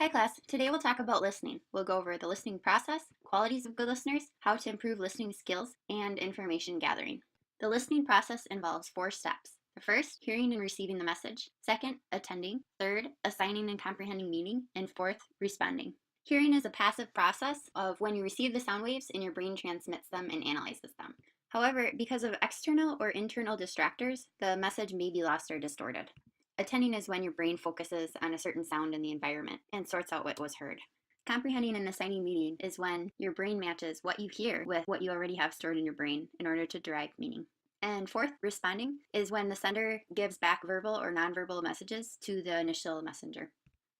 Hi class, today we'll talk about listening. We'll go over the listening process, qualities of good listeners, how to improve listening skills, and information gathering. The listening process involves 4 steps. The first, hearing and receiving the message. Second, attending. Third, assigning and comprehending meaning. And fourth, responding. Hearing is a passive process of when you receive the sound waves and your brain transmits them and analyzes them. However, because of external or internal distractors, the message may be lost or distorted. Attending is when your brain focuses on a certain sound in the environment and sorts out what was heard. Comprehending and assigning meaning is when your brain matches what you hear with what you already have stored in your brain in order to derive meaning. And fourth, responding is when the sender gives back verbal or nonverbal messages to the initial messenger.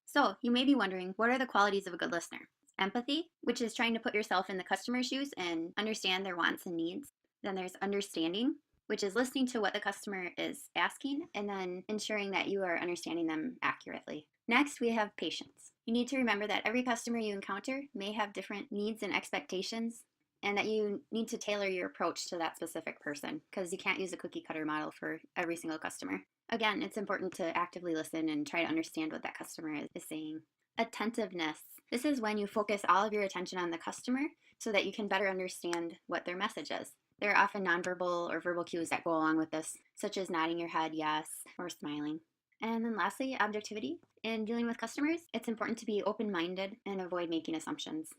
So, you may be wondering, what are the qualities of a good listener? Empathy, which is trying to put yourself in the customer's shoes and understand their wants and needs. Then there's understanding, which is listening to what the customer is asking and then ensuring that you are understanding them accurately. Next, we have patience. You need to remember that every customer you encounter may have different needs and expectations, and that you need to tailor your approach to that specific person because you can't use a cookie cutter model for every single customer. Again, it's important to actively listen and try to understand what that customer is saying. Attentiveness. This is when you focus all of your attention on the customer so that you can better understand what their message is. There are often nonverbal or verbal cues that go along with this, such as nodding your head yes or smiling. And then lastly, objectivity. In dealing with customers, it's important to be open-minded and avoid making assumptions.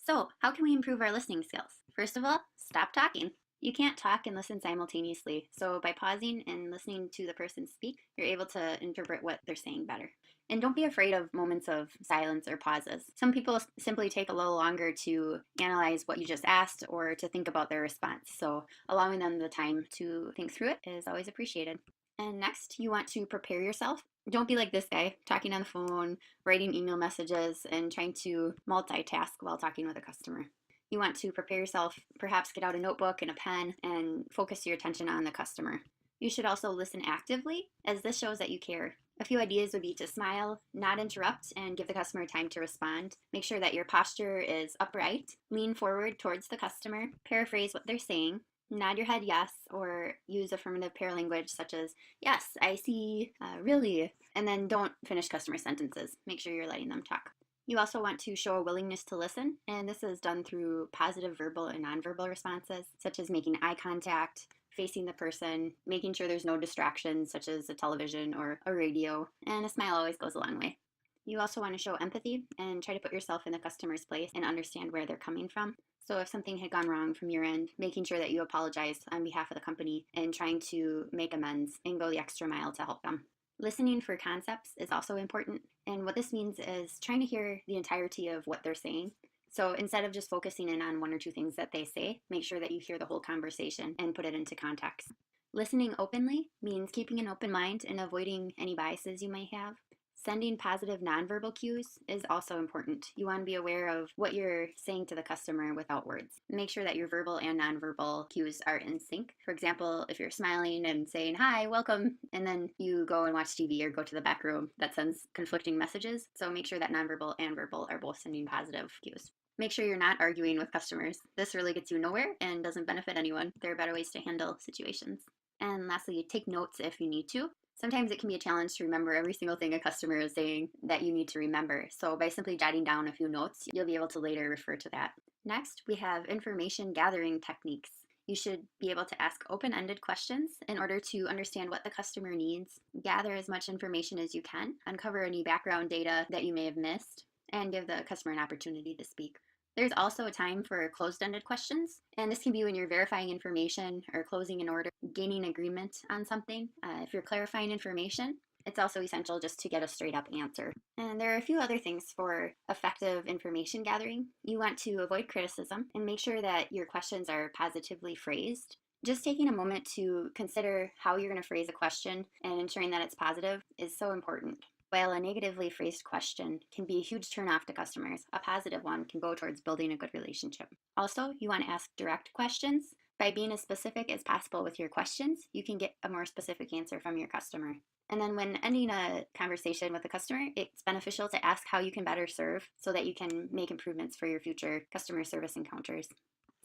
So, how can we improve our listening skills? First of all, stop talking. You can't talk and listen simultaneously, so by pausing and listening to the person speak, you're able to interpret what they're saying better. And don't be afraid of moments of silence or pauses. Some people simply take a little longer to analyze what you just asked or to think about their response, so allowing them the time to think through it is always appreciated. And next, you want to prepare yourself. Don't be like this guy, talking on the phone, writing email messages, and trying to multitask while talking with a customer. You want to prepare yourself, perhaps get out a notebook and a pen, and focus your attention on the customer. You should also listen actively, as this shows that you care. A few ideas would be to smile, not interrupt, and give the customer time to respond. Make sure that your posture is upright. Lean forward towards the customer. Paraphrase what they're saying. Nod your head yes, or use affirmative paralanguage such as, yes, I see, really, and then don't finish customer sentences. Make sure you're letting them talk. You also want to show a willingness to listen, and this is done through positive verbal and nonverbal responses, such as making eye contact, facing the person, making sure there's no distractions, such as a television or a radio, and a smile always goes a long way. You also want to show empathy and try to put yourself in the customer's place and understand where they're coming from. So if something had gone wrong from your end, making sure that you apologize on behalf of the company and trying to make amends and go the extra mile to help them. Listening for concepts is also important, and what this means is trying to hear the entirety of what they're saying. So instead of just focusing in on 1 or 2 things that they say, make sure that you hear the whole conversation and put it into context. Listening openly means keeping an open mind and avoiding any biases you might have. Sending positive nonverbal cues is also important. You want to be aware of what you're saying to the customer without words. Make sure that your verbal and nonverbal cues are in sync. For example, if you're smiling and saying, hi, welcome, and then you go and watch TV or go to the back room, that sends conflicting messages. So make sure that nonverbal and verbal are both sending positive cues. Make sure you're not arguing with customers. This really gets you nowhere and doesn't benefit anyone. There are better ways to handle situations. And lastly, take notes if you need to. Sometimes it can be a challenge to remember every single thing a customer is saying that you need to remember. So by simply jotting down a few notes, you'll be able to later refer to that. Next, we have information gathering techniques. You should be able to ask open-ended questions in order to understand what the customer needs, gather as much information as you can, uncover any background data that you may have missed, and give the customer an opportunity to speak. There's also a time for closed-ended questions, and this can be when you're verifying information or closing an order, gaining agreement on something. If you're clarifying information, it's also essential just to get a straight-up answer. And there are a few other things for effective information gathering. You want to avoid criticism and make sure that your questions are positively phrased. Just taking a moment to consider how you're going to phrase a question and ensuring that it's positive is so important. While a negatively phrased question can be a huge turnoff to customers, a positive one can go towards building a good relationship. Also, you want to ask direct questions. By being as specific as possible with your questions, you can get a more specific answer from your customer. And then when ending a conversation with a customer, it's beneficial to ask how you can better serve so that you can make improvements for your future customer service encounters.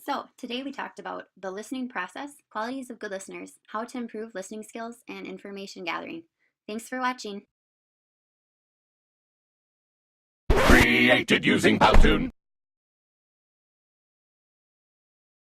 So today we talked about the listening process, qualities of good listeners, how to improve listening skills, and information gathering. Thanks for watching. created using Powtoon.